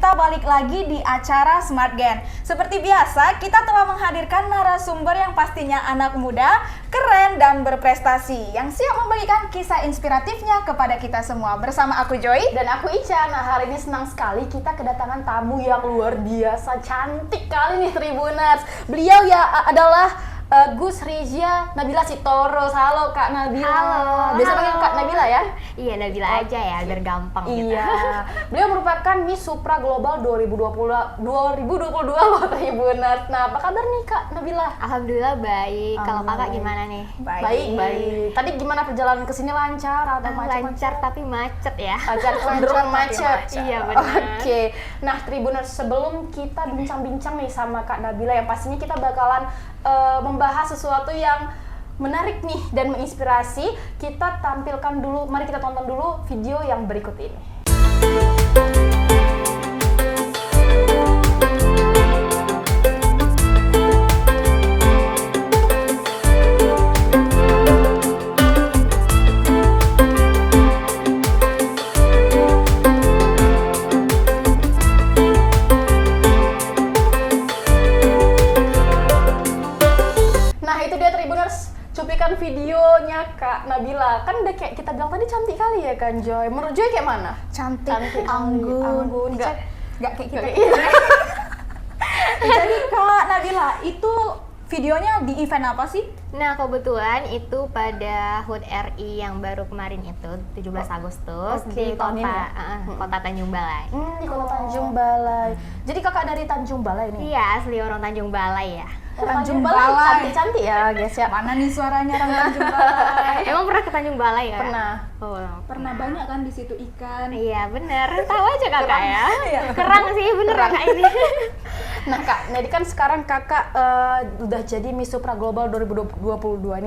kita balik lagi di acara Smart Gen. Seperti biasa, kita telah menghadirkan narasumber yang pastinya anak muda, keren dan berprestasi, yang siap membagikan kisah inspiratifnya kepada kita semua. Bersama aku Joy dan aku Ica. Nah, hari ini senang sekali kita kedatangan tamu yang luar biasa cantik kali nih Tribuners. Beliau ya adalah Gus Rizia Nabila Sitorus. Halo Kak Nabila. Halo. Biasa panggil Kak Nabila ya? Iya, Nabila aja ya, biar gampang gitu. Iya. Beliau merupakan Miss Supra Global 2022 loh Tribuners. Nah, apa kabar nih Kak Nabila? Alhamdulillah baik. Kalau Kakak gimana nih? Baik. Tadi gimana perjalanan ke sini, lancar atau macet? Lancar tapi macet ya. Cenderung macet. Iya benar. Oke. Nah, Tribuners, sebelum kita bincang-bincang nih sama Kak Nabila, yang pastinya kita bakalan membahas sesuatu yang menarik nih dan menginspirasi, kita tampilkan dulu, mari kita tonton dulu video yang berikut ini. Cuplikan videonya Kak Nabila, kan udah kayak kita bilang tadi cantik kali ya kan Joy. Menurut Joy kayak mana? Cantik, anggun. Nggak kayak kita. Jadi Kak Nabila, itu videonya di event apa sih? Nah, kebetulan itu pada HUT RI yang baru kemarin itu 17 Agustus di kota Tanjung Balai. Di kota Tanjung Balai. Jadi Kakak dari Tanjung Balai nih? Iya, asli orang Tanjung Balai ya. Tanjung Balai cantik-cantik ya guys ya. Mana nih suaranya orang Tanjung Balai? Emang pernah ke Tanjung Balai ya? Pernah. Pernah banyak kan di situ ikan. Iya bener, tahu aja Kakak ya. Kerang sih bener Kakak ini. Nah Kak, jadi kan sekarang Kakak udah jadi Miss Supra Global 2022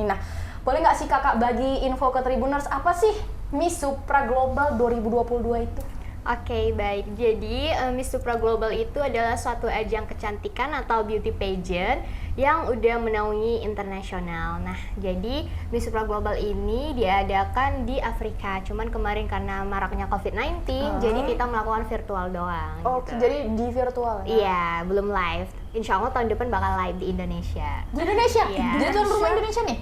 nih. Nah, boleh nggak sih Kakak bagi info ke Tribuners, apa sih Miss Supra Global 2022 itu? Oke, baik. Jadi Miss Supra Global itu adalah suatu ajang kecantikan atau beauty pageant yang udah menaungi internasional. Nah, jadi Miss Supra Global ini diadakan di Afrika. Cuman kemarin karena maraknya COVID-19, jadi kita melakukan virtual doang. Oh, gitu. Jadi di virtual ya? Iya, belum live. Insya Allah tahun depan bakal live di Indonesia. Di Indonesia? Iya. Jadi tuan rumah Indonesia nih?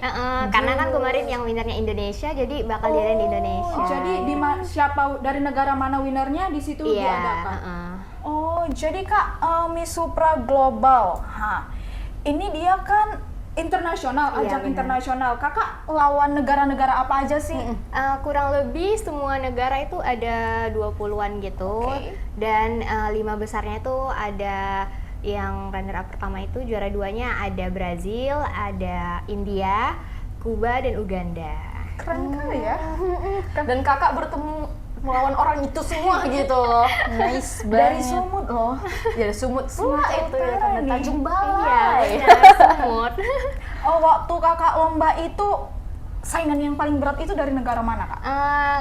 Karena kan kemarin yang winernya Indonesia, jadi bakal diadain di Indonesia. Jadi siapa dari negara mana winernya di situ diadakan? Oh, jadi Kak Miss Supra Global. Ini dia kan internasional, ajang internasional. Kakak lawan negara-negara apa aja sih? Kurang lebih semua negara itu ada 20-an gitu. Dan 5 besarnya itu ada yang runner up pertama itu, juara 2-nya ada Brazil, ada India, Kuba, dan Uganda. Keren kali ya. Dan Kakak bertemu melawan orang itu semua gitu loh. Nice banget. Dari Sumut loh. Ya Sumut semua itu ya, karena Tanjung Balai. Iya, Sumut. Oh, waktu Kakak lomba itu saingan yang paling berat itu dari negara mana Kak?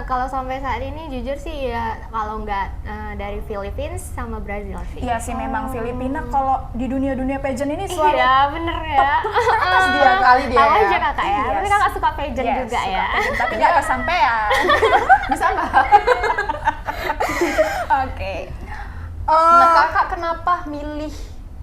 Kalau sampai saat ini jujur sih ya, kalau nggak dari Philippines sama Brazil sih. Iya sih, memang Filipina kalau di dunia pageant ini selalu iya bener ya. Atas dia kali dia. Tahu ya. aja Kakak ya. Tapi Kakak suka pageant juga suka ya. pageant, tapi nggak kesampean. Bisa nggak? Oke. Nah Kakak kenapa milih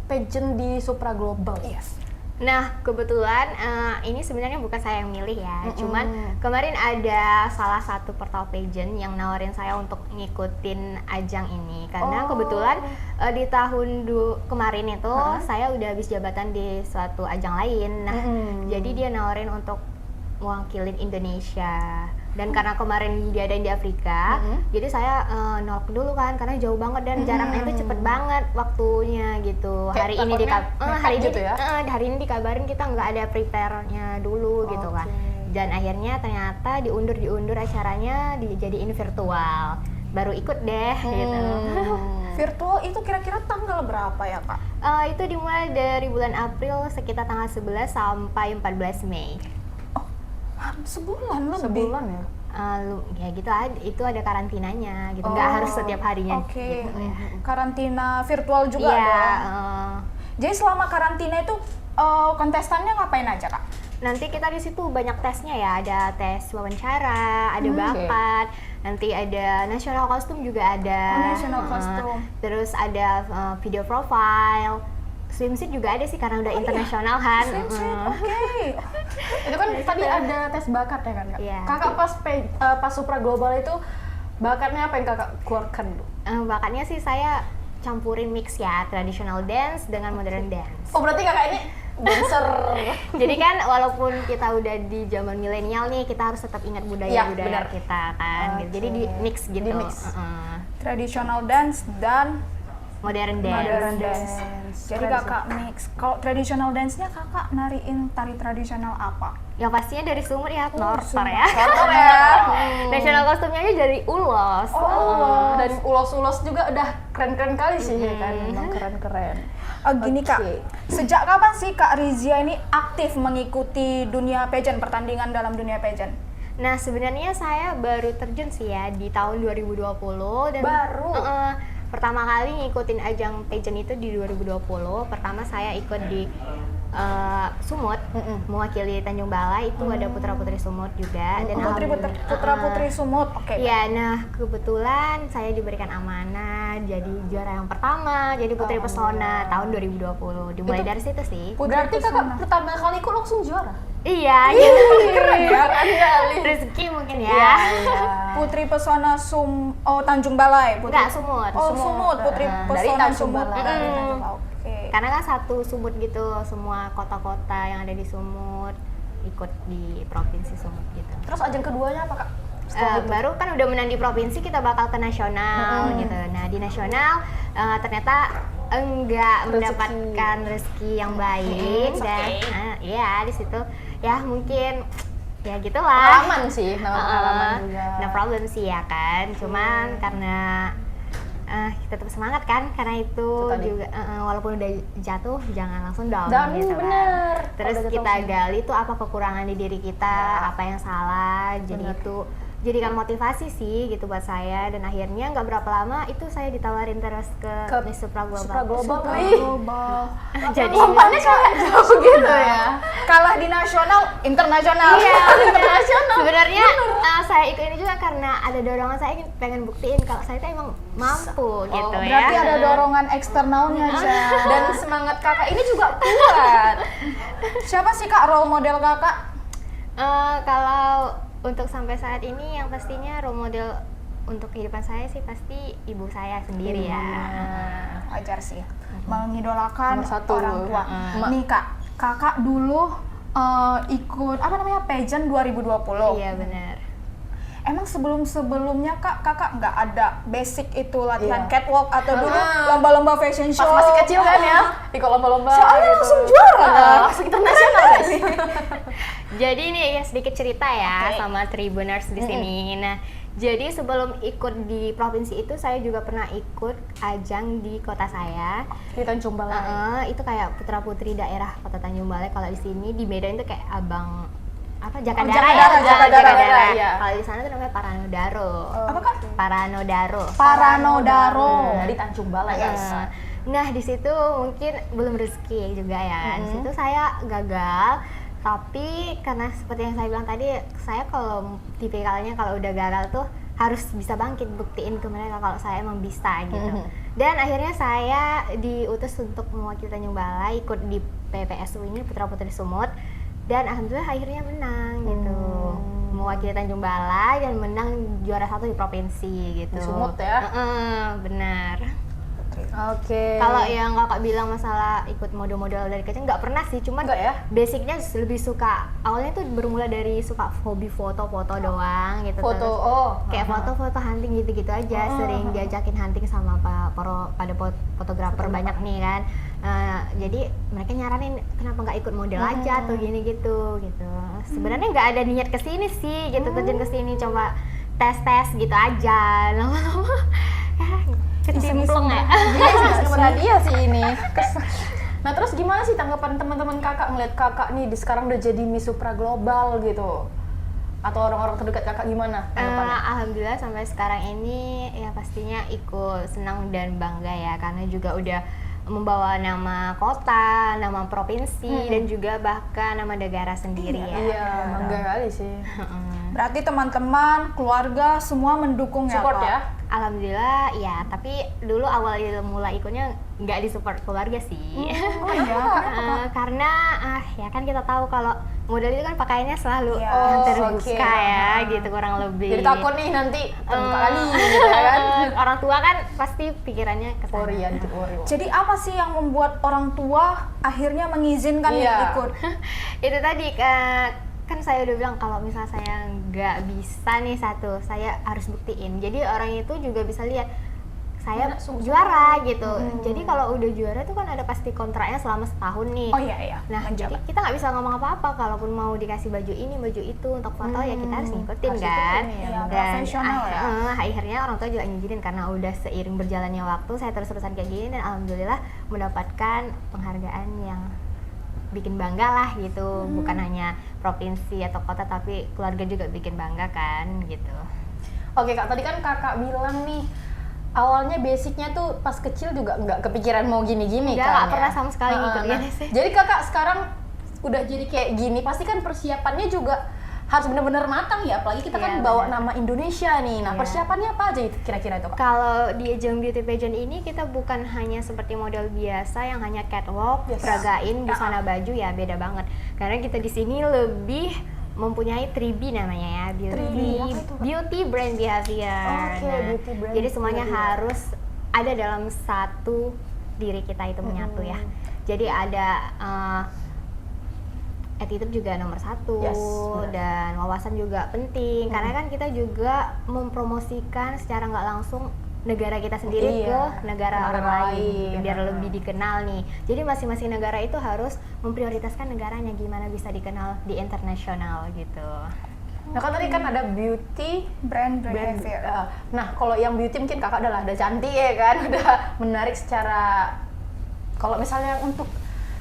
pageant di Supra Global? Yes. Nah, kebetulan ini sebenarnya bukan saya yang milih ya, cuman kemarin ada salah satu portal pageant yang nawarin saya untuk ngikutin ajang ini, karena kebetulan di tahun kemarin itu saya udah habis jabatan di suatu ajang lain. Nah, jadi dia nawarin untuk mewakilin Indonesia. Dan karena kemarin diadain di Afrika, jadi saya nolak dulu kan, karena jauh banget dan jaraknya itu cepet banget waktunya gitu. Kayak Hari ini dikabarin kita nggak ada prepare-nya dulu gitu kan. Dan akhirnya ternyata diundur acaranya dijadiin virtual. Baru ikut deh gitu. Virtual itu kira-kira tanggal berapa ya Kak? Itu dimulai dari bulan April sekitar tanggal 11 sampai 14 Mei. Sebulan lebih. Sebulan ya? Ya gitu, itu ada karantinanya gitu, nggak harus setiap harinya. Oke. Gitu, ya. Karantina virtual juga Iya. dong. Jadi selama karantina itu kontestannya ngapain aja Kak? nanti kita di situ banyak tesnya ya, ada tes wawancara, ada bakat, nanti ada national costume juga ada. National costume. Terus ada video profile, swimsuit juga ada sih karena udah internasional kan. Oke. Itu kan tadi ada tes bakat ya kan Kak? Iya. Kakak pas Supra Global itu bakatnya apa yang Kakak keluarkan? Bakatnya sih saya campurin mix ya, traditional dance dengan modern dance. Oh berarti Kakak ini dancer. Jadi kan walaupun kita udah di zaman milenial nih, kita harus tetap ingat budaya-budaya kita kan. Jadi di mix gitu. Di mix. Traditional dance dan Modern dance. modern dance. Jadi kakak mix. Kalau traditional dance-nya kakak nariin tari tradisional apa? Yang pastinya dari Sumut ya, Nortor ya. Nortor ya. National kostumnya aja dari Ulos. Dan ulos-ulos juga udah keren-keren kali sih ya kan, memang keren-keren. Gini Kak, sejak kapan sih Kak Rizia ini aktif mengikuti dunia pageant, pertandingan dalam dunia pageant? Nah sebenarnya saya baru terjun sih ya di tahun 2020 dan Baru? Pertama kali ngikutin ajang pageant itu di 2020. Pertama saya ikut di Sumut, mewakili Tanjung Balai, itu ada putra-putri Sumut juga. Dan Putra-putri Sumut, oke. Iya, nah kebetulan saya diberikan amanah jadi juara yang pertama, jadi Putri Pesona tahun 2020. Dimulai dari situ sih. Berarti Kakak pertama kali ikut langsung juara? Iya, gitu. Keren ya, Rezeki mungkin ya. Putri Pesona Tanjung Balai. Enggak, Sumut. Sumut. Putri Dari Pesona Tanjung Sumut. Balai. Oke. Karena kan satu Sumut gitu, semua kota-kota yang ada di Sumut ikut di provinsi Sumut gitu. Terus ajang keduanya apa Kak? Baru kan udah menang di provinsi, kita bakal ke nasional gitu. Nah di nasional ternyata enggak mendapatkan rezeki yang baik dan ya di situ ya mungkin ya gitulah. Pengalaman sih, pengalaman juga. No problem sih ya kan. Cuman karena kita tetap semangat kan, karena itu juga walaupun udah jatuh jangan langsung down gitu bener. kan. Terus kita gali tuh apa kekurangan di diri kita, apa yang salah. Jadi itu jadikan motivasi sih gitu buat saya, dan akhirnya nggak berapa lama itu saya ditawarin terus ke Miss Supra Global. Jadi Lompannya kayak jauh gitu ya. Kalah di nasional, internasional. Iya, internasional. Sebenarnya saya ikut ini juga karena ada dorongan, saya pengen buktiin kalau saya itu emang mampu gitu ya. Berarti ada dorongan eksternalnya aja. Dan semangat Kakak ini juga kuat. Siapa sih Kak role model Kakak? Kalau untuk sampai saat ini yang pastinya role model untuk kehidupan saya sih pasti ibu saya sendiri ya. Wajar sih, mengidolakan Nomor satu. orang tua. Nih Kak, Kakak dulu ikut pageant 2020. Iya benar. Emang sebelumnya Kakak nggak ada basic itu latihan catwalk atau dulu lomba-lomba fashion show? Pas masih kecil kan ya, ikut lomba-lomba Soalnya gitu. langsung juara. Langsung internasional guys. Jadi ini ya sedikit cerita ya sama Tribuners di sini. Nah, jadi sebelum ikut di provinsi itu saya juga pernah ikut ajang di kota saya. Di Tanjung Balai. Itu kayak putra-putri daerah Kota Tanjung Balai. Kalau di sini di Medan itu kayak Jakadara. Jakadara, iya. Kalau di sana tuh namanya Paranodaro. Apa Kak? Paranodaro. Di Tanjung Balai guys. Nah, di situ mungkin belum rezeki juga ya. Di situ saya gagal. Tapi karena seperti yang saya bilang tadi, saya kalau tipikalnya kalau udah gagal tuh harus bisa bangkit, buktiin ke mereka kalau saya emang bisa gitu. Dan akhirnya saya diutus untuk mewakili Tanjung Balai, ikut di PPSU ini, Putra Putri Sumut, dan alhamdulillah akhirnya menang gitu. Mewakili Tanjung Balai dan menang juara 1 di provinsi gitu. Di Sumut ya? Benar. Oke. Kalau yang kakak bilang masalah ikut model-model dari kecil, nggak pernah sih, cuman basicnya lebih suka, awalnya tuh bermula dari suka hobi foto-foto doang gitu. Foto, kayak foto-foto hunting gitu-gitu aja, sering diajakin hunting sama pada fotografer banyak nih kan. Jadi mereka nyaranin kenapa nggak ikut model aja atau gini gitu. Sebenarnya nggak ada niat kesini sih gitu, terjun kesini coba tes gitu aja, lama-lama kecimplung ya. Berhadiah sih ini. Nah terus gimana sih tanggapan teman-teman kakak ngeliat kakak nih sekarang udah jadi Miss Supra Global gitu? Atau orang-orang terdekat kakak gimana tanggapannya? Alhamdulillah sampai sekarang ini ya pastinya ikut senang dan bangga ya, karena juga udah membawa nama kota, nama provinsi, dan juga bahkan nama negara sendiri ya. Iya, bangga kali sih. Berarti teman-teman, keluarga semua mendukung Support ya, Kak? ya. Alhamdulillah ya, tapi dulu awal mulai ikutnya nggak disupport keluarga sih. Oh iya, Karena ya kan kita tahu kalau model itu kan pakaiannya selalu Iya. terbuka Oke. ya, gitu kurang lebih. Jadi takut nih nanti terbuka kali gitu ya kan. Orang tua kan pasti pikirannya ke sana. Korea dikit Oreo. Jadi apa sih yang membuat orang tua akhirnya mengizinkan Iya. ikut? Itu tadi kan saya udah bilang kalau misal saya nggak bisa nih satu, saya harus buktiin. Jadi orang itu juga bisa lihat saya juara gitu. Jadi kalau udah juara tuh kan ada pasti kontraknya selama setahun nih. Oh iya. Nah, jadi kita nggak bisa ngomong apa-apa. Kalaupun mau dikasih baju ini, baju itu untuk foto ya kita harus ngikutin Harus kan. ikutin, ya. Iya, profesional ya. Akhirnya orang tua juga ngizinin karena udah seiring berjalannya waktu saya terus-terusan kayak gini dan alhamdulillah mendapatkan penghargaan yang bikin bangga lah gitu. Bukan hanya provinsi atau kota tapi keluarga juga bikin bangga kan gitu. Oke Kak, tadi kan Kakak bilang nih awalnya basicnya tuh pas kecil juga nggak kepikiran mau gini-gini Nggak, kan nggak ya? pernah sama sekali ngikut Nah, gini sih. jadi Kakak sekarang udah jadi kayak gini, pasti kan persiapannya juga harus benar-benar matang ya, apalagi kita kan Iya, bawa benar. nama Indonesia nih. Nah, Iya. persiapannya apa aja itu kira-kira itu Kak? Kalau di ajang beauty pageant ini kita bukan hanya seperti model biasa yang hanya catwalk, Yes. peragain, busana baju ya beda banget. Karena kita di sini lebih mempunyai 3B namanya ya, 3B, apa itu, Kak? beauty brand behavior. Oke, beauty brand jadi semuanya behavior. harus ada dalam satu diri kita itu menyatu ya. Jadi ada attitude juga nomor satu, Yes, benar. dan wawasan juga penting karena kan kita juga mempromosikan secara nggak langsung negara kita sendiri Iya, ke negara negara orang lain lain. biar lebih dikenal nih. Jadi masing-masing negara itu harus memprioritaskan negaranya gimana bisa dikenal di internasional gitu. Nah kan tadi kan ada beauty Brand brand. behavior. Nah kalau yang beauty mungkin Kakak udah cantik ya kan, udah menarik secara. Kalau misalnya untuk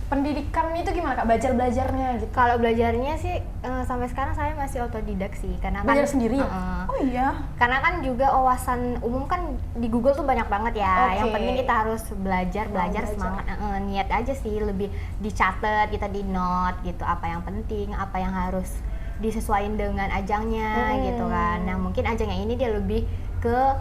pendidikan itu gimana Kak, belajarnya gitu? Kalau belajarnya sih sampai sekarang saya masih otodidak sih karena kan Belajar sendiri ya? Oh iya. Karena kan juga wawasan umum kan di Google tuh banyak banget ya. Oke. Yang penting kita harus belajar belajar. semangat, niat aja sih, lebih dicatat, kita di note gitu apa yang penting, apa yang harus disesuaikan dengan ajangnya gitu kan. Nah mungkin ajangnya ini dia lebih ke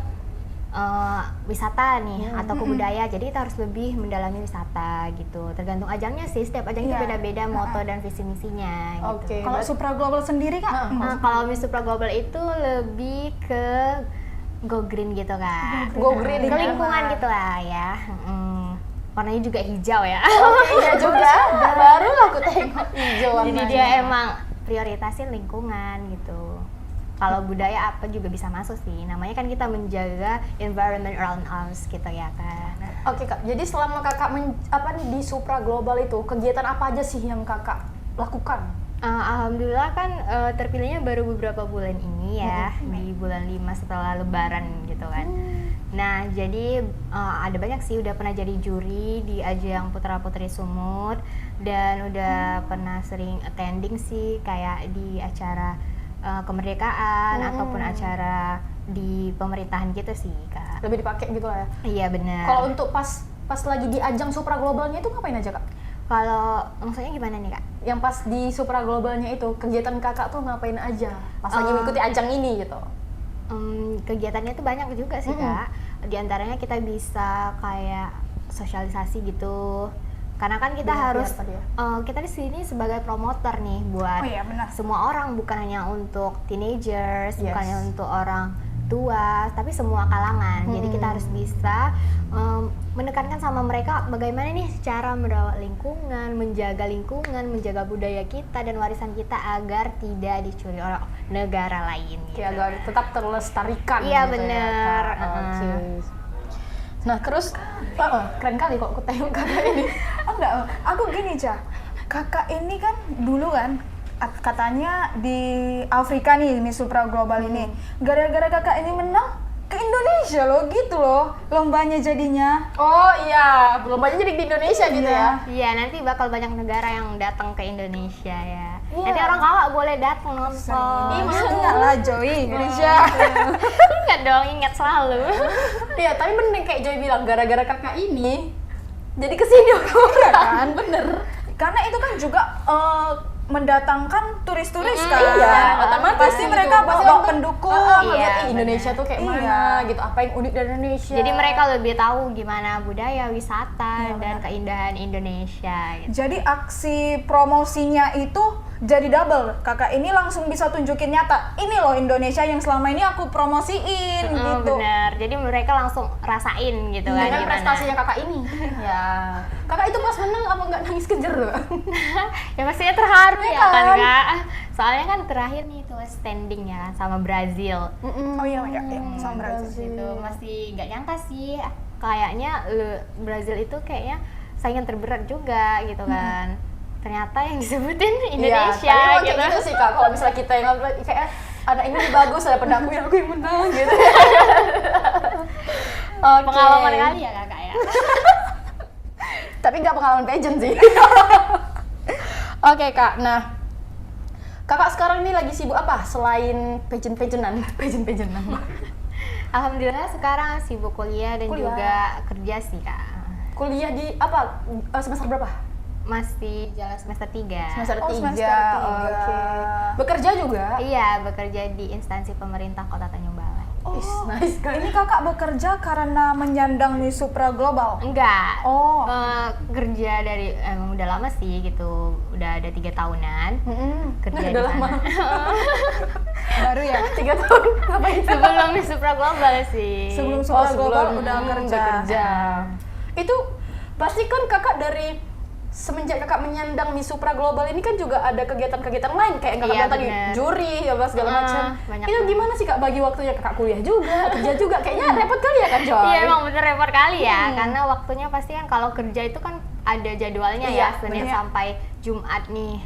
wisata nih atau ke budaya, jadi kita harus lebih mendalami wisata gitu. Tergantung ajangnya sih, setiap ajang itu Iya. beda-beda moto dan visi misinya gitu. Oke. Kalau Supra Global sendiri Kak? Nah, kalau Miss Supra Global itu lebih ke go green gitu kan. Go green Ke ya. lingkungan gitu lah ya. Warnanya juga hijau ya. Iya juga. Baru aku tengok hijau Jadi warnanya. dia emang prioritasin lingkungan gitu. Kalau budaya apa juga bisa masuk sih. Namanya kan kita menjaga environment around us gitu ya kan. Oke Kak, jadi selama Kakak di Supra Global itu kegiatan apa aja sih yang Kakak lakukan? Alhamdulillah kan terpilihnya baru beberapa bulan ini ya, di bulan 5 setelah lebaran gitu kan. Nah jadi ada banyak sih, udah pernah jadi juri di ajang Putra Putri Sumut dan udah pernah sering attending sih kayak di acara kemerdekaan ataupun acara di pemerintahan gitu sih Kak. Lebih dipakai gitu lah ya. Iya benar. Kalau untuk pas lagi di ajang Supra Globalnya itu ngapain aja Kak? Kalau maksudnya gimana nih Kak? Yang pas di Supra Globalnya itu kegiatan Kakak tuh ngapain aja? Pas lagi mengikuti ajang ini gitu. Kegiatannya tuh banyak juga sih Kak. Di antaranya kita bisa kayak sosialisasi gitu. Karena kan kita Behavior harus tadi ya. kita di sini sebagai promotor nih buat Oh iya, benar. semua orang, bukan hanya untuk teenagers, Yes. bukan hanya untuk orang tua, tapi semua kalangan. Jadi kita harus bisa menekankan sama mereka bagaimana nih cara merawat lingkungan, menjaga budaya kita dan warisan kita agar tidak dicuri oleh negara lain. Oke, Gitu. agar tetap terlestarikan. Iya, gitu bener. Ya, Kak. Oke. Nah terus, keren kali kok aku tengok Kakak ini. Oh enggak, aku gini Ca. Kakak ini kan dulu kan katanya di Afrika nih Miss Supra Global ini. Gara-gara kakak ini menang ke Indonesia loh, gitu loh lombanya jadinya. Oh iya, lombanya jadi di Indonesia gitu ya. Iya, nanti bakal banyak negara yang datang ke Indonesia ya. Iya. Nanti orang Kawak boleh datang nonton. Ih, ingat lah Joy, Indonesia. Ingat dong, ingat selalu. Iya, tapi bener kayak Joy bilang, gara-gara kakak ini jadi kesini orang kan? bener. Karena itu kan juga mendatangkan turis-turis kan. Iya, otomatis pasti gitu. mereka Pasti bawa orang pendukung. ngeliat, Iya, Indonesia tuh kayak Iya. mana gitu, apa yang unik dari Indonesia. Jadi mereka lebih tahu gimana budaya, wisata, Iya, dan benar. keindahan Indonesia gitu. Jadi aksi promosinya itu jadi double. Kakak ini langsung bisa tunjukin nyata. Ini loh Indonesia yang selama ini aku promosiin gitu. Benar. Jadi mereka langsung rasain gitu kan dengan gimana. prestasinya kakak ini. Ya. Kakak itu pas menang apa nggak nangis kejer loh? Ya pastinya terharu Iya ya kan kan? Kak. Soalnya kan terakhir nih itu standing ya kan sama Brazil. Oh iya, iya, iya. Sama Brazil. Itu masih nggak nyangka sih. Kayaknya Brazil itu kayaknya saingan terberat juga gitu kan. Ternyata yang disebutin Indonesia Iya, gitu. kayak gitu sih kak. Kalau misalnya kita yang nonton kayak anak ini bagus, ada pendakku yang aku yang menang gitu. Oke. Pengalaman kali ya kakak ya. Tapi nggak pengalaman pageant sih. Oke kak, nah kakak sekarang ini lagi sibuk apa selain pageant-pageantan? Pageant-pageantan. Alhamdulillah sekarang sibuk kuliah dan Kuliah. juga kerja sih kak. Kuliah di apa? Semester berapa? Masih jalan semester 3. Semester Oh, 3. semester 3. Oke. Bekerja juga? Iya, bekerja di instansi pemerintah Kota Tanjung Balai. Is, nice kak. Ini kakak bekerja karena menyandang Miss Supra Global. Enggak. Oh. Kerja dari emang udah lama sih gitu. Udah ada 3 tahunan. Kerja di Udah sana. lama. Baru ya. 3 tahun ngapain? Sebelum Miss Supra Global sih. Sebelum Supra Global sebelum udah kerja. Itu pasti kan kakak dari semenjak kakak menyandang Miss Supra Global ini kan juga ada kegiatan-kegiatan lain kayak yang kakak Iya, bilang tadi bener. juri apa segala macam. banyak Itu banget. gimana sih kak bagi waktunya kakak kuliah juga, kerja juga kayaknya repot kali ya kan Joy? Iya emang bener repot kali ya, karena waktunya pasti kan kalau kerja itu kan ada jadwalnya Iya, ya, Senin bener. sampai Jumat nih.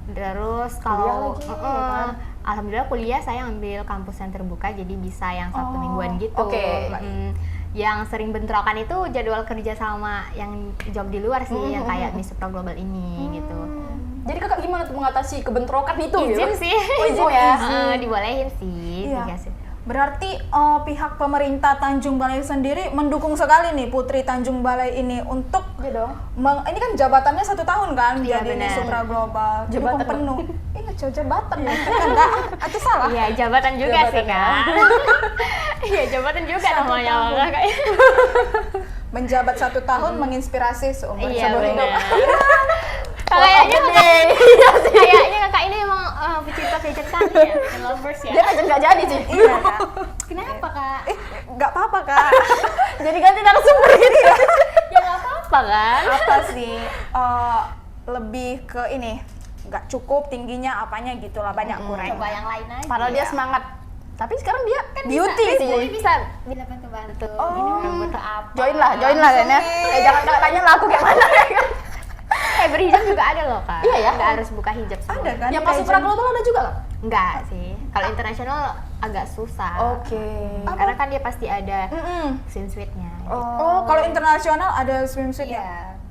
Terus Kuliah kalau lagi, ya kan? alhamdulillah kuliah saya ambil kampus yang terbuka jadi bisa yang Sabtu Oh, mingguan gitu. oke. Yang sering bentrokan itu jadwal kerja sama yang job di luar sih, yang kayak Miss Supra Global ini gitu. Jadi kakak gimana tuh mengatasi kebentrokan itu? Izin gitu? sih. Oh, izin ya. Dibolehin sih, Iya. dikasih. Berarti pihak pemerintah Tanjung Balai sendiri mendukung sekali nih Putri Tanjung Balai ini untuk Iya dong. ini kan jabatannya 1 tahun kan Iya, jadi Miss benar. Supra Global. Jabatan Dukung penuh. Jabatan ya. Enggak, itu salah. Iya, jabatan juga Jabatan sih, ya. Kak. Iya, jabatan juga 1 namanya tahun. Kak. Kayak. Menjabat 1 tahun menginspirasi seumur Iya, hidup. Kayaknya kakak, Iya kayaknya kakak ini emang pecinta pageant kali ya, pageant lovers ya. Dia kan nggak jadi sih. Iya, Kak. Kenapa kak? Enggak apa-apa, Kak. Jadi ganti narasumber gitu ya. Ya nggak apa-apa kan? Apa sih lebih ke ini nggak cukup tingginya apanya gitulah banyak kurang. Coba yang lain aja. Padahal dia Iya. semangat. Tapi sekarang dia Kan beauty bisa, sih. Jadi bisa bantu-bantu. Ini nggak butuh apa. Join lah Ren ya. Jangan kakak tanya lah aku kayak mana ya kan. Berhijab juga ada loh kak. Iya ya? Nggak harus buka hijab semua. Ada kan? Yang pas Supra Global ada juga kan? Enggak sih. Kalau internasional agak susah. Oke. Karena kan dia pasti ada Mm-mm. swimsuitnya. Oh, kalau internasional ada swimsuit ya? Iya.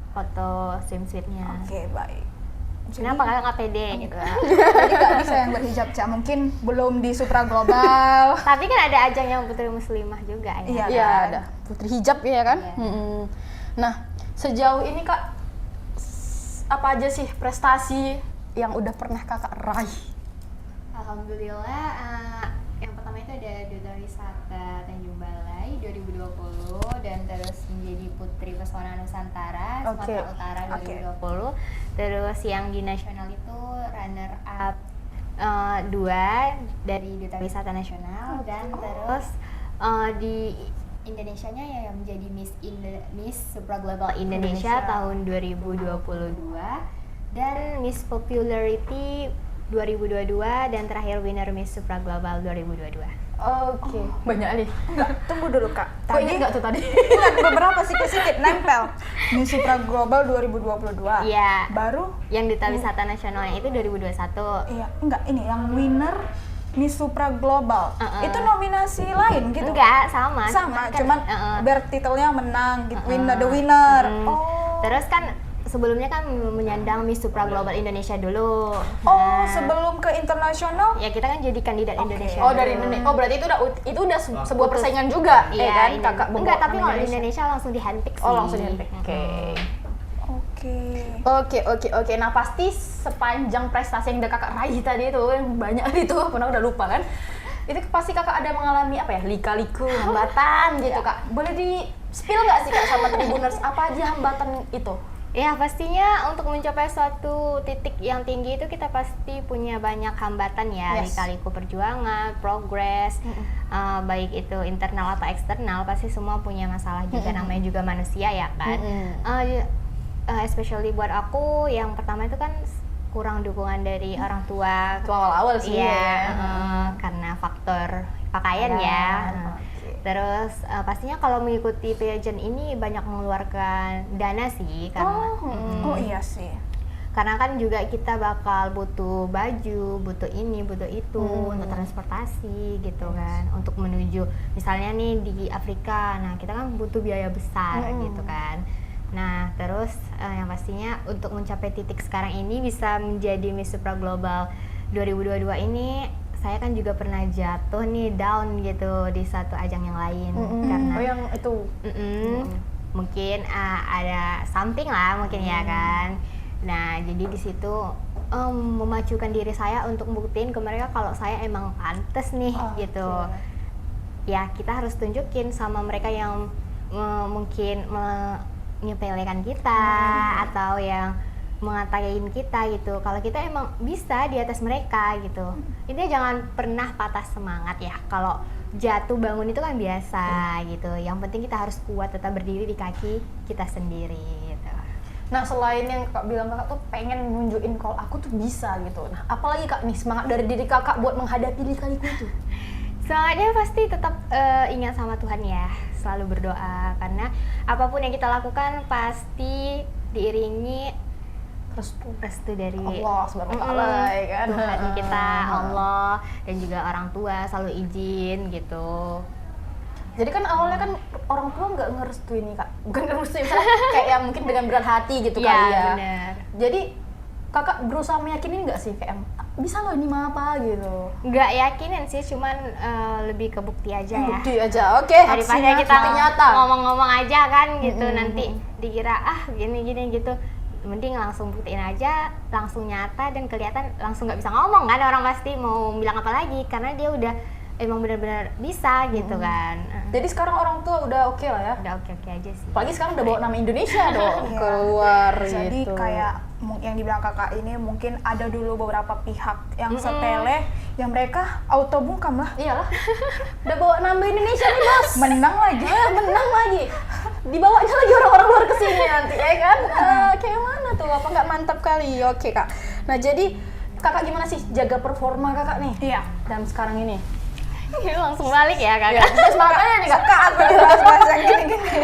Foto swimsuitnya. Oke, baik. Kenapa kalian nggak pede gitu? Jadi nggak bisa yang berhijab, Cak. Mungkin belum di Supra Global. Tapi kan ada ajang yang putri muslimah juga ya. Iya. Iya kan? ada. Putri hijab ya kan? Iya. Nah, sejauh ini Kak apa aja sih prestasi yang udah pernah Kakak raih? Alhamdulillah, yang pertama itu ada Duta Wisata Tanjung Balai 2020 dan terus menjadi Putri Pesona Nusantara Oke. Sumatera Utara 2020. Terus yang di nasional itu runner up 2 dari Duta Wisata Nasional dan terus di Indonesianya ya yang menjadi Miss Supra Global Indonesia tahun 2022 dan Miss Popularity 2022 dan terakhir winner Miss Supra Global 2022. Oke. Banyak nih. Enggak, tunggu dulu, Kak. Kok ingat nggak tuh tadi? Ingat beberapa sedikit nempel. Miss Supra Global 2022. Iya. Baru Yang Duta Wisata Nasionalnya itu 2021. iya, enggak ini yang winner Miss Supra Global. Itu nominasi lain gitu. Enggak, sama. Sama, kan, cuman bertitelnya menang gitu. The winner. Oh. Terus kan sebelumnya kan menyandang Miss Supra Global Indonesia dulu. Oh, sebelum ke internasional? Ya kita kan jadi kandidat Indonesia. Oh dari Indonesia. Oh berarti itu udah sebuah persaingan juga, Iya ya kan? Indo- Kakak enggak, tapi orang kalau di Indonesia langsung di handpick sih. Oh langsung di handpick. Oke. Oke. Nah pasti sepanjang prestasi yang udah kakak raih tadi itu, yang banyak itu, pernah udah lupa kan? Itu pasti kakak ada mengalami apa ya, lika-liku, hambatan gitu kak. Boleh di spill nggak sih kak sama Tribuners, apa aja hambatan itu? Ya pastinya untuk mencapai suatu titik yang tinggi itu kita pasti punya banyak hambatan ya, lika-liku perjuangan, progres, baik itu internal atau eksternal, pasti semua punya masalah juga, namanya juga manusia ya kan. Especially buat aku, yang pertama itu kan kurang dukungan dari orang tua. Itu awal-awal sih ya. Karena faktor pakaian ya. Terus pastinya kalau mengikuti pageant ini banyak mengeluarkan dana sih karena Oh iya sih. karena kan juga kita bakal butuh baju, butuh ini, butuh itu untuk transportasi gitu kan, untuk menuju misalnya nih di Afrika, nah kita kan butuh biaya besar gitu kan. Nah terus yang pastinya untuk mencapai titik sekarang ini bisa menjadi Miss Supra Global 2022 ini, saya kan juga pernah jatuh nih, down gitu di satu ajang yang lain karena yang itu mungkin ada something lah mungkin ya kan. Nah jadi di situ memacukan diri saya untuk buktiin ke mereka kalau saya emang pantes nih gitu. Ya kita harus tunjukin sama mereka yang mungkin menyepelekan kita atau yang mengatain kita gitu, kalau kita emang bisa di atas mereka gitu. Intinya jangan pernah patah semangat ya, kalau jatuh bangun itu kan biasa gitu, yang penting kita harus kuat tetap berdiri di kaki kita sendiri gitu. Nah selain yang kakak bilang, kakak tuh pengen nunjukin kalau aku tuh bisa gitu, nah apalagi kak nih semangat dari diri kakak buat menghadapi lika-liku itu? Semangatnya pasti tetap ingat sama Tuhan ya, selalu berdoa, karena apapun yang kita lakukan pasti diiringi restu dari Allah subhanahu wa ta'ala ya kan, Tuhan kita, Allah dan juga orang tua selalu izin gitu. Jadi kan awalnya kan orang tua nggak ngerestuin nih kak, bukan nggak ngerestuin, misalnya kayak yang mungkin dengan berat hati gitu kali ya. Bener. Jadi kakak berusaha meyakinin nggak sih kayak bisa loh ini mah apa gitu? Nggak yakinin sih, cuman lebih ke bukti aja ya. Bukti aja, oke. Daripada kita nyata. ngomong-ngomong aja kan gitu, nanti dikira gini-gini gitu. Mending langsung buktiin aja, langsung nyata dan kelihatan, langsung nggak bisa ngomong kan, orang pasti mau bilang apa lagi karena dia udah emang benar-benar bisa gitu kan. Jadi sekarang orang tua udah oke lah ya? Udah oke-oke aja sih. Apalagi sekarang udah bawa nama Indonesia dong keluar. Jadi gitu. kayak yang dibilang kakak ini, mungkin ada dulu beberapa pihak yang sepele yang mereka auto bungkam lah. Iyalah, udah bawa nama Indonesia nih bos, Menang lagi. menang lagi, dibawanya lagi orang-orang luar kesini nanti ya kan. Kayak mana tuh, apa nggak mantap kali? Oke kak, nah jadi kakak gimana sih jaga performa kakak nih Iya. dalam sekarang ini? Langsung balik ya kakak. Ya, semangatnya nih kak. Aku bahas-bahas yang gini-gini.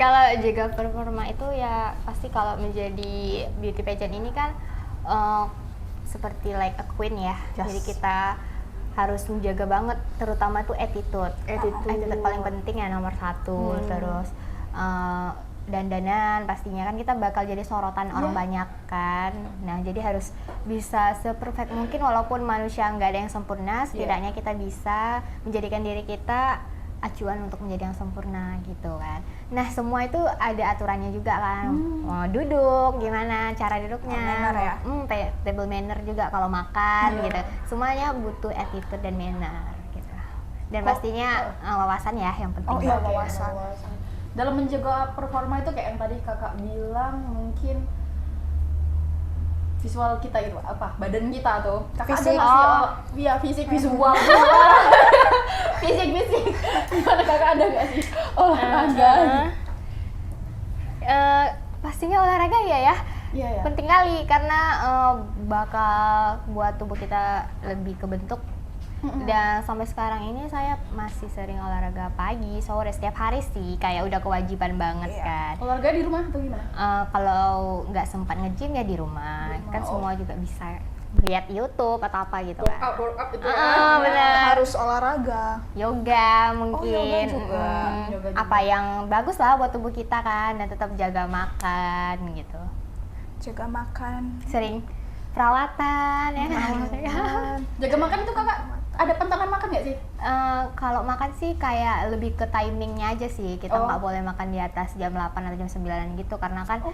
Kalau jaga performa itu ya pasti kalau menjadi beauty pageant ini kan seperti like a queen ya. Yes. Jadi kita harus menjaga banget, terutama tuh attitude. Attitude paling penting ya, nomor satu. Terus dandanan pastinya kan kita bakal jadi sorotan orang banyak kan. Nah jadi harus bisa seperfect mungkin, walaupun manusia nggak ada yang sempurna, setidaknya kita bisa menjadikan diri kita acuan untuk menjadi yang sempurna gitu kan. Nah semua itu ada aturannya juga kan. Mau duduk gimana cara duduknya, Manner ya? Table manner juga kalau makan gitu. Semuanya butuh attitude dan manner gitu. Dan pastinya wawasan ya yang penting. Oh iya, wawasan. Dalam menjaga performa itu kayak yang tadi kakak bilang, mungkin visual kita gitu, apa badan kita tuh kakak Fisik. ada nggak sih? Iya fisik, visual fisik gimana kakak, ada nggak sih olahraga? Pastinya olahraga ya. Iya. Penting kali karena bakal buat tubuh kita lebih kebentuk. Dan sampai sekarang ini saya masih sering olahraga pagi, sore, setiap hari sih, kayak udah kewajiban banget kan. Olahraga di rumah atau gimana? Kalau nggak sempat nge-gym ya di rumah. Kan semua juga bisa lihat YouTube atau apa gitu kan. Workout itu ya. Bener. Harus olahraga. Yoga mungkin. yoga juga. Yoga juga. Apa yang bagus lah buat tubuh kita kan, dan tetap jaga makan gitu. Jaga makan. Sering perawatan ya. Jaga makan itu kakak ada pantangan makan nggak sih? Kalau makan sih kayak lebih ke timingnya aja sih. Kita nggak boleh makan di atas jam 8 atau jam 9 gitu, karena kan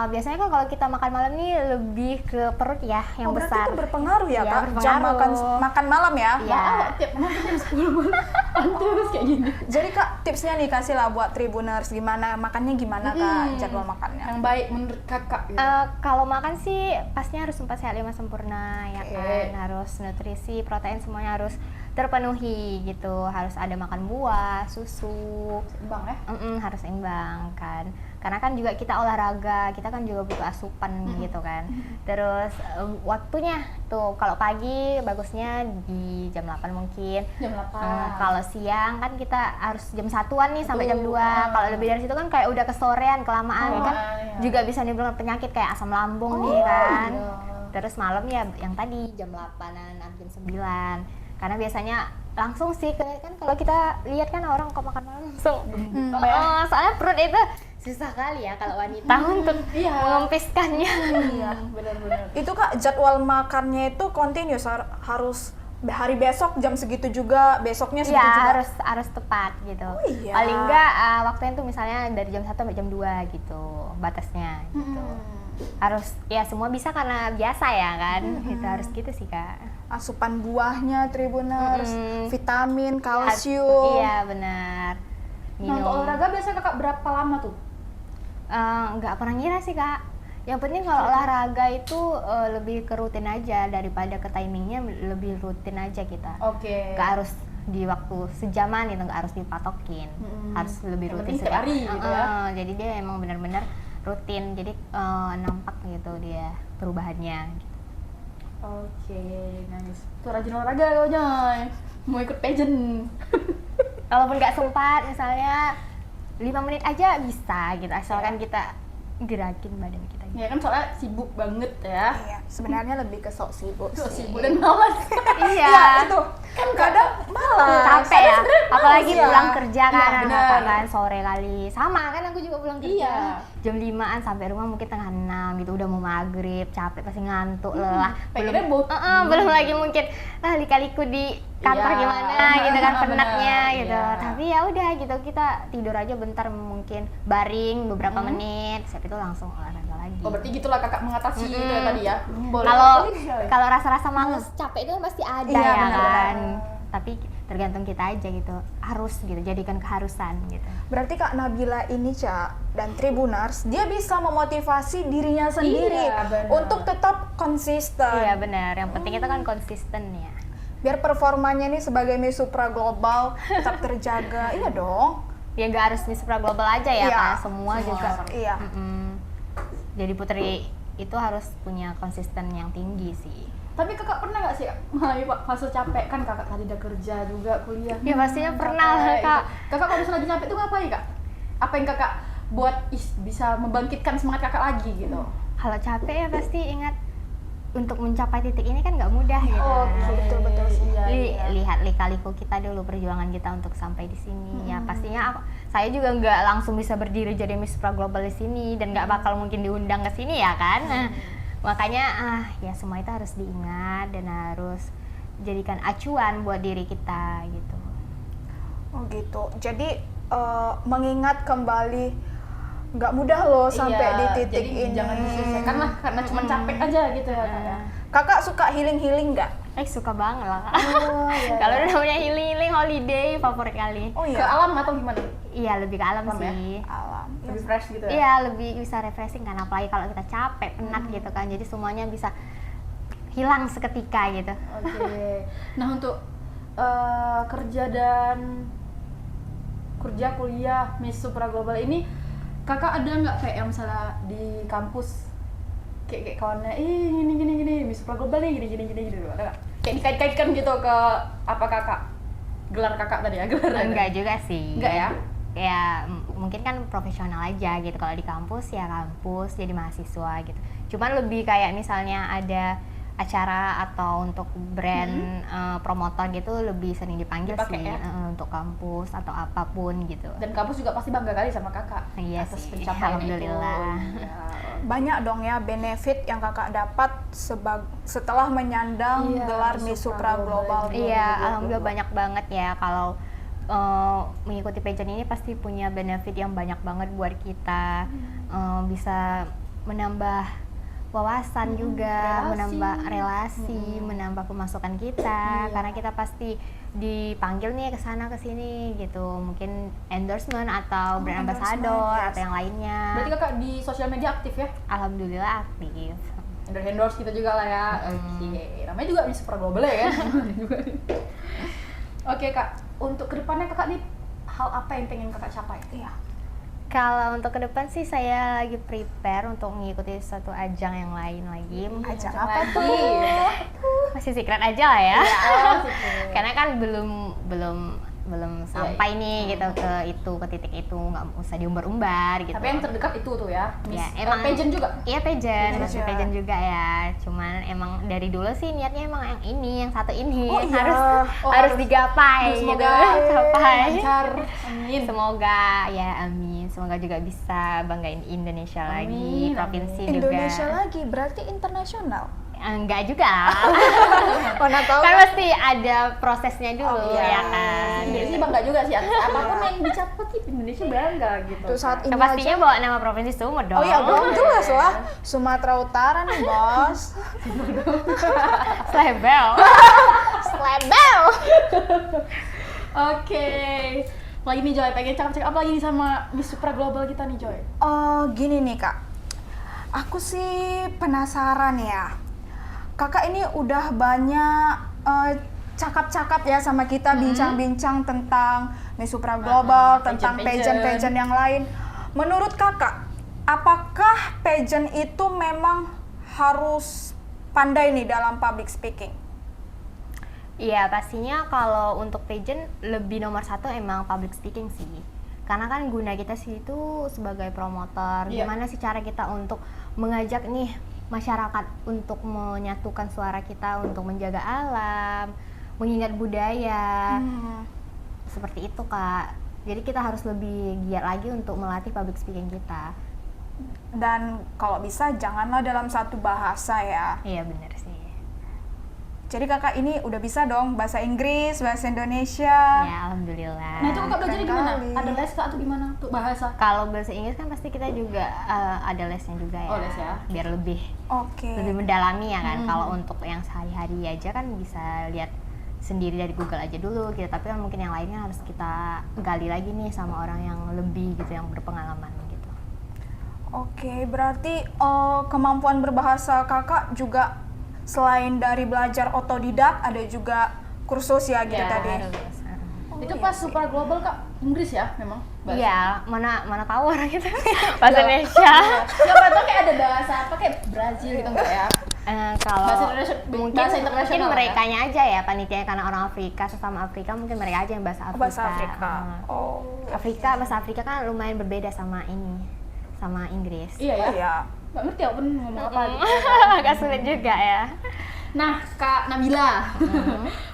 biasanya kan kalau kita makan malam nih lebih ke perut ya yang berarti besar. itu berpengaruh ya, Iya, Kak? Jam berpengaruh. makan malam ya? Iya. Tiap malam jam 10 malam. Terus kayak gini. Jadi Kak, tipsnya nih kasih lah buat Tribuners, gimana makannya gimana Kak, jadwal makannya? Yang baik menurut kakak gitu. Kalau makan sih pastinya harus 4 sehat 5 sempurna ya kan, harus nutrisi, protein semuanya harus terpenuhi gitu, harus ada makan buah, susu, Seimbang ya. harus seimbang kan, karena kan juga kita olahraga, kita kan juga butuh asupan gitu kan. Terus waktunya tuh kalau pagi bagusnya di jam 8 mungkin. Jam 8. Kalau siang kan kita harus jam 1-an nih sampai jam 2. Kalau lebih dari situ kan kayak udah kesorean, kelamaan kan juga bisa menimbulkan penyakit kayak asam lambung nih kan. Terus malam ya yang tadi jam 8-an atau jam 9. Karena biasanya langsung sih kan kalau kita lihat kan orang kok makan malam langsung. Soalnya perut itu susah kali ya kalau wanita untuk mengempiskannya. Iya, benar-benar. Itu Kak, jadwal makannya itu continuous, harus hari besok jam segitu juga, besoknya segitu juga? harus tepat gitu. Iya. Paling enggak waktunya itu misalnya dari jam 1 sampai jam 2 gitu batasnya gitu. Harus ya semua bisa karena biasa ya kan. Itu harus gitu sih Kak. Asupan buahnya Tribuners, vitamin, kalsium. Iya benar. Nah, untuk olahraga biasanya kakak berapa lama tuh? Nggak pernah ngira sih Kak. Yang penting kalau olahraga itu lebih ke rutin aja daripada ke timingnya, lebih rutin aja kita. Oke. Nggak harus di waktu sejaman itu, nggak harus dipatokin. Harus lebih Yang rutin penting setiap hari gitu ya. Jadi dia emang benar-benar rutin. Jadi nampak gitu dia perubahannya. Gitu. Oke, nice. Tuh rajin olahraga kau Joy. Mau ikut pageant. Kalaupun nggak sempat, misalnya 5 menit aja bisa gitu, asalkan kita gerakin badan kita. Ya kan soalnya sibuk banget ya. Iya, sebenarnya lebih ke sok sibuk Tuh sih. sibuk dan malas. Iya. Ya, itu kan kadang malas. Capek ya, apalagi Iya. pulang kerja kan, Iya, anak benar. kan sore kali. Sama kan aku juga pulang kerja. Iya. Jam 5-an sampai rumah mungkin tengah 6 gitu, udah mau maghrib, capek pasti ngantuk, lelah. Pengennya Belum lagi mungkin lika-liku di kantor Iya. gimana gitu kan, penatnya Benar, gitu. iya. Tapi ya udah gitu, kita tidur aja bentar, mungkin baring beberapa menit, siap itu langsung olahraga lagi. Oh berarti gitulah kakak mengatasi itu ya tadi ya. Boleh. Kalau rasa-rasa males, capek itu pasti ada Iya, ya benar-benar. kan. Tapi tergantung kita aja gitu, harus gitu, jadikan keharusan gitu. Berarti Kak Nabila ini Cak dan Tribuners, dia bisa memotivasi dirinya sendiri Iya, benar. untuk tetap konsisten. Iya benar, yang penting itu kan konsisten ya. Biar performanya nih sebagai Miss Supra Global tetap terjaga. Iya dong. Ya nggak harus di Supra Global aja ya Iya, Kak, semua juga. Iya. Jadi putri itu harus punya konsisten yang tinggi sih. Tapi kakak pernah nggak sih mengalami fase capek, kan kakak tadi udah kerja juga kuliah. Ya pastinya pernah lah Capek, Kak. gitu. Kakak kalau misalnya lagi capek tuh ngapain kak? Apa yang kakak buat bisa membangkitkan semangat kakak lagi gitu? Kalau capek ya pasti ingat untuk mencapai titik ini kan nggak mudah gitu. Oke, betul sih. Iya. Lihat lika-liku kita dulu, perjuangan kita untuk sampai di sini. Ya pastinya saya juga nggak langsung bisa berdiri jadi Miss Supra Global di sini dan nggak bakal mungkin diundang ke sini ya kan. Nah, makanya ya semua itu harus diingat dan harus jadikan acuan buat diri kita gitu. Oh gitu. Jadi mengingat kembali nggak mudah loh sampai di titik jadi ini. jangan disisihkan lah karena cuma capek aja gitu ya kak ya. Kakak suka healing nggak? Suka banget lah Kak. Oh, iya. Kalau udah namanya healing holiday favorit kali. Oh Ke iya. alam atau gimana? Iya lebih ke alam Alam ya? sih. Alam. Lebih fresh gitu ya? Iya lebih bisa refreshing kan, apalagi kalau kita capek, penat gitu kan. Jadi semuanya bisa hilang seketika gitu. Oke. Nah untuk kerja kuliah Miss Supra Global ini kakak ada nggak kayak yang misalnya di kampus kayak kawannya gini Miss Supra Global nih gini gitu, ada nggak? Kayak dikait-kaitkan gitu ke apa kakak gelar kakak tadi ya, gelar Enggak juga sih. Enggak ya? Ya mungkin kan profesional aja gitu. Kalau di kampus ya kampus jadi mahasiswa gitu. Cuman lebih kayak misalnya ada acara atau untuk brand promotor gitu lebih sering dipanggil Dipakai sih ya? Untuk kampus atau apapun gitu. Dan kampus juga pasti bangga kali sama kakak Iya atas sih, pencapaian alhamdulillah. itu. Ya. Banyak dong ya benefit yang kakak dapat setelah menyandang Iya, gelar Miss Miss Supra Supra Global. Global. Iya, 2022. alhamdulillah banyak banget ya kalau mengikuti pageant ini pasti punya benefit yang banyak banget buat kita. Bisa menambah wawasan juga, relasi. menambah relasi, menambah pemasukan kita Iya. karena kita pasti dipanggil nih ke sana ke sini gitu. Mungkin endorsement atau brand endorsement, ambassador yes. atau yang lainnya. Berarti kakak di sosial media aktif ya? Alhamdulillah aktif. Endorse kita juga lah ya. Oke, namanya juga Miss Supra Global ya kan? Oke kak, untuk kedepannya kakak nih hal apa yang pengen kakak capai? Iya. Kalau untuk ke depan sih saya lagi prepare untuk mengikuti satu ajang yang lain lagi. Ajang Ajang apa lagi. tuh? Masih secret aja lah ya. Oh, gitu. Karena kan belum sampai nih gitu ke titik itu, nggak usah diumbar-umbar gitu. Tapi yang terdekat itu tuh ya, Miss Ya, emang pageant juga. Iya pageant, masih Pageant. pageant juga ya. Cuman emang dari dulu sih niatnya emang yang ini, yang satu ini Oh, yang iya. harus digapai gitu. Semoga Capai. lancar. Amin. Semoga ya amin. Semoga juga bisa banggain Indonesia lagi, Amin, provinsi amin. juga. Indonesia lagi berarti internasional. Enggak juga. Mana tahu Kan pasti ada prosesnya dulu ya kan. Indonesia bangga juga sih. Apapun yang dicapai Indonesia bangga gitu. Tuh saat ini Pastinya aja. bawa nama provinsi Sumut dong. Oh iya dong, jelas lah. Sumatera Utara nih bos. Slebel. Slebel. Oke. Lagi nih Joy, pengen cakap-cakap apa lagi nih sama Miss Supra Global kita nih Joy? Gini nih kak, aku sih penasaran ya. Kakak ini udah banyak cakap-cakap ya sama kita, bincang-bincang tentang Miss Supra Global, tentang pageant-pageant yang lain. Menurut kakak, apakah pageant itu memang harus pandai nih dalam public speaking? Iya, pastinya kalau untuk pageant lebih nomor satu emang public speaking sih. Karena kan guna kita sih itu sebagai promotor. Iya. Gimana sih cara kita untuk mengajak nih masyarakat untuk menyatukan suara kita untuk menjaga alam, mengingat budaya. Seperti itu, Kak. Jadi kita harus lebih giat lagi untuk melatih public speaking kita. Dan kalau bisa janganlah dalam satu bahasa ya. Iya, benar sih. Jadi kakak ini udah bisa dong bahasa Inggris, bahasa Indonesia. Ya, alhamdulillah. Nah itu kakak belajarnya gimana? kali. Ada les kak atau gimana untuk bahasa? Kalau bahasa Inggris kan pasti kita juga ada lesnya juga ya. Oh, les ya. Biar lebih Oke. mendalami ya kan. Kalau untuk yang sehari-hari aja kan bisa lihat sendiri dari Google aja dulu gitu. Tapi kan mungkin yang lainnya harus kita gali lagi nih sama orang yang lebih gitu, yang berpengalaman gitu. Oke, berarti kemampuan berbahasa kakak juga selain dari belajar otodidak, ada juga kursus ya gitu Ya, tadi. Harus. Itu pas Supra Global kak, Inggris ya memang? bahasa? Iya, mana tahu orang itu bahasa Indonesia. Siapa tahu kayak ada bahasa apa kayak Brazil gitu enggak ya? Kalau Bahasa Indonesia- mungkin bahasa internasional mungkin ya? merekanya aja ya panitianya, karena orang Afrika, sesama Afrika mungkin mereka aja yang bahasa Afrika. Bahasa Afrika. Oh. Bahasa Afrika kan lumayan berbeda sama ini, sama Inggris. Iya ya. Iya. Nggak ngerti aku ngomong apa. Agak sulit juga ya. Nah, Kak Nabila,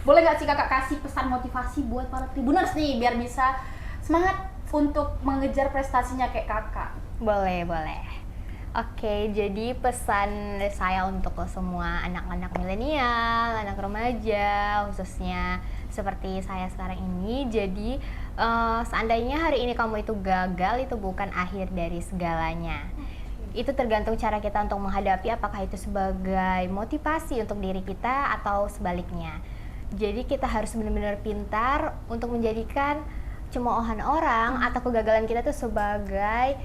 boleh nggak sih kakak kasih pesan motivasi buat para Tribuners nih biar bisa semangat untuk mengejar prestasinya kayak kakak? Boleh. Oke, jadi pesan saya untuk semua anak-anak milenial, anak remaja, khususnya seperti saya sekarang ini. Jadi seandainya hari ini kamu itu gagal, itu bukan akhir dari segalanya. Itu tergantung cara kita untuk menghadapi, apakah itu sebagai motivasi untuk diri kita atau sebaliknya. Jadi kita harus benar-benar pintar untuk menjadikan cemoohan orang atau kegagalan kita tuh sebagai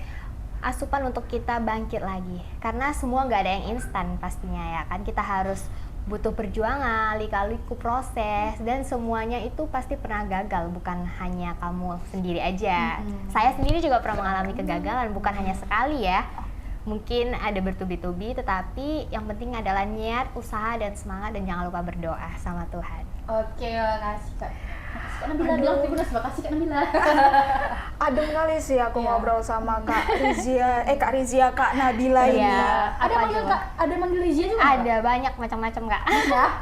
asupan untuk kita bangkit lagi. Karena semua nggak ada yang instan pastinya ya kan. Kita harus butuh perjuangan, lika-liku proses, dan semuanya itu pasti pernah gagal, bukan hanya kamu sendiri aja. Saya sendiri juga pernah mengalami kegagalan, bukan hanya sekali ya. Mungkin ada bertubi-tubi, tetapi yang penting adalah niat, usaha, dan semangat, dan jangan lupa berdoa sama Tuhan. Oke, makasih Kak. Kak Nabila bilang Tribuners, makasih Kak Nabila. Adem kali sih aku Iya. ngobrol sama Kak Rizia, Kak Nabila ini. Iya. Ada Apa manggil coba? Kak, ada manggil Rizia juga? Ada banyak macam-macam Kak.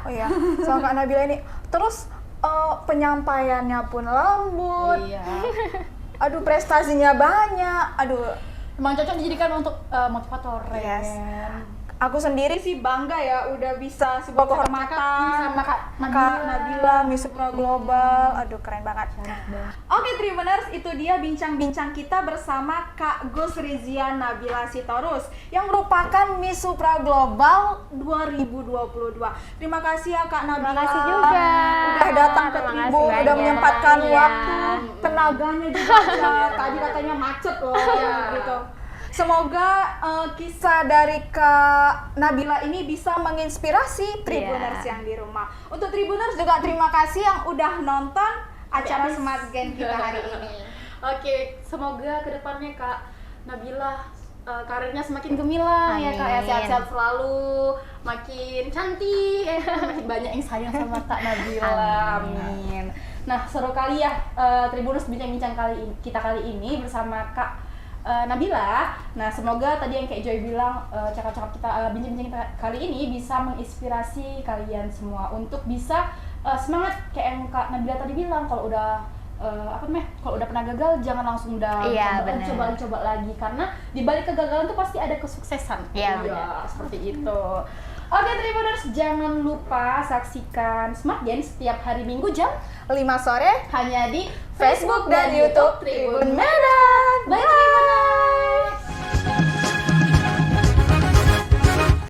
Oh iya, sama Kak Nabila ini. Terus penyampaiannya pun lembut. Iya. Aduh, prestasinya banyak. Aduh, Emang cocok dijadikan untuk motivator. Yes. Aku sendiri sih bangga ya udah bisa sebuah kehormatan sama Kak Nabila, Miss Supra Global. Aduh, keren banget. Oke, Tribuners, itu dia bincang-bincang kita bersama Kak Gus Rizia Nabila Sitorus yang merupakan Miss Supra Global 2022. Terima kasih ya Kak Nabila. Terima kasih juga. Udah datang ke Terima kasih Tribun, udah banyak. menyempatkan Iya. waktu, tenaganya juga. Tadi katanya macet loh, gitu. Semoga kisah dari Kak Nabila ini bisa menginspirasi Tribuners yang di rumah. Untuk Tribuners juga terima kasih yang udah nonton acara Smart Gen kita hari ini. Oke, semoga kedepannya Kak Nabila karirnya semakin gemilang ya Kak, ya Amin. sehat-sehat selalu, makin cantik, makin banyak yang sayang sama Kak Nabila. Amin. Nah, seru kali ya Tribuners bincang-bincang kita kali ini bersama Kak Nabila. Nah, semoga tadi yang kayak Joy bilang, cakap-cakap kita, bincang-bincang kita kali ini bisa menginspirasi kalian semua untuk bisa semangat kayak yang Kak Nabila tadi bilang, kalau udah kalau udah pernah gagal jangan langsung down, Iya, benar. coba lagi, karena di balik kegagalan tuh pasti ada kesuksesan. Iya, benar. Seperti itu. Oke, Tribuners, jangan lupa saksikan Smart Gen setiap hari Minggu jam 5 sore hanya di Facebook dan YouTube Tribun Medan.